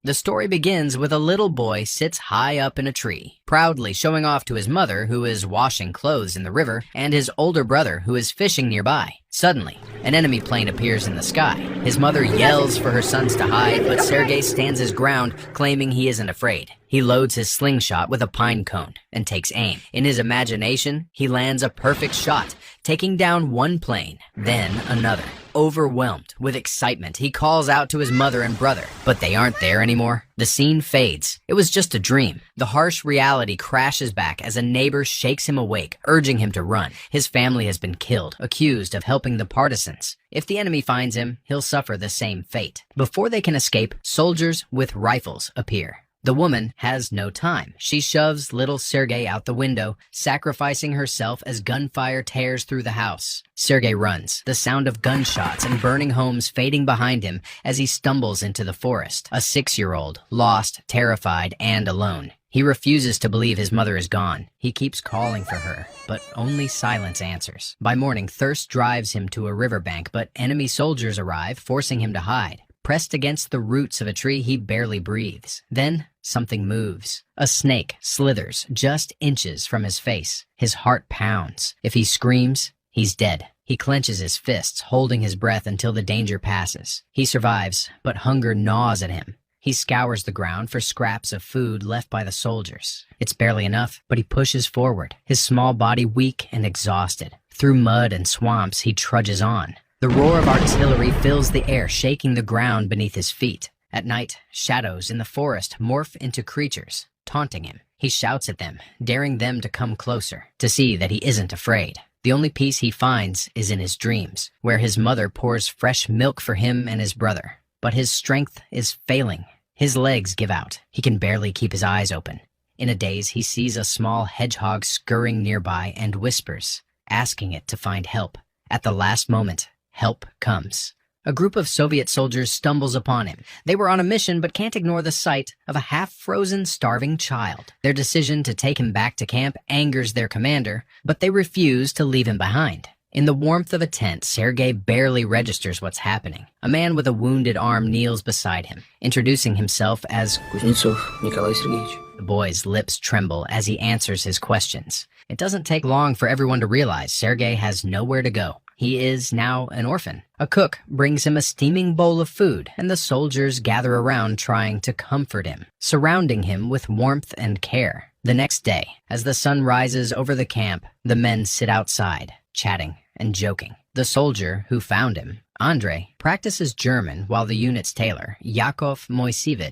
The story begins with a little boy sits high up in a tree, proudly showing off to his mother, who is washing clothes in the river, and his older brother, who is fishing nearby. Suddenly, an enemy plane appears in the sky. His mother yells for her sons to hide, but Sergei stands his ground, claiming he isn't afraid. He loads his slingshot with a pine cone and takes aim. In his imagination, he lands a perfect shot, taking down one plane, then another. Overwhelmed with excitement, he calls out to his mother and brother, but they aren't there anymore. The scene fades. It was just a dream. The harsh reality crashes back as a neighbor shakes him awake, urging him to run. His family has been killed, accused of helping the partisans. If the enemy finds him, he'll suffer the same fate. Before they can escape, soldiers with rifles appear. The woman has no time. She shoves little Sergei out the window, sacrificing herself as gunfire tears through the house. Sergei runs, the sound of gunshots and burning homes fading behind him as he stumbles into the forest. A 6-year-old, lost, terrified, and alone. He refuses to believe his mother is gone. He keeps calling for her, but only silence answers. By morning, thirst drives him to a riverbank, but enemy soldiers arrive, forcing him to hide. Pressed against the roots of a tree, he barely breathes. Then, something moves. A snake slithers just inches from his face. His heart pounds. If he screams, he's dead. He clenches his fists, holding his breath until the danger passes. He survives, but hunger gnaws at him. He scours the ground for scraps of food left by the soldiers. It's barely enough, but he pushes forward, his small body weak and exhausted. Through mud and swamps, he trudges on. The roar of artillery fills the air, shaking the ground beneath his feet. At night, shadows in the forest morph into creatures, taunting him. He shouts at them, daring them to come closer, to see that he isn't afraid. The only peace he finds is in his dreams, where his mother pours fresh milk for him and his brother. But his strength is failing. His legs give out. He can barely keep his eyes open. In a daze, he sees a small hedgehog scurrying nearby and whispers, asking it to find help. At the last moment, help comes. A group of Soviet soldiers stumbles upon him. They were on a mission but can't ignore the sight of a half-frozen, starving child. Their decision to take him back to camp angers their commander, but they refuse to leave him behind. In the warmth of a tent, Sergei barely registers what's happening. A man with a wounded arm kneels beside him, introducing himself as Kuznetsov Nikolai Sergeyevich. The boy's lips tremble as he answers his questions. It doesn't take long for everyone to realize Sergei has nowhere to go. He is now an orphan. A cook brings him a steaming bowl of food, and the soldiers gather around trying to comfort him, surrounding him with warmth and care. The next day, as the sun rises over the camp, the men sit outside, chatting and joking. The soldier who found him, Andrei, practices German while the unit's tailor, Yakov Moisevich,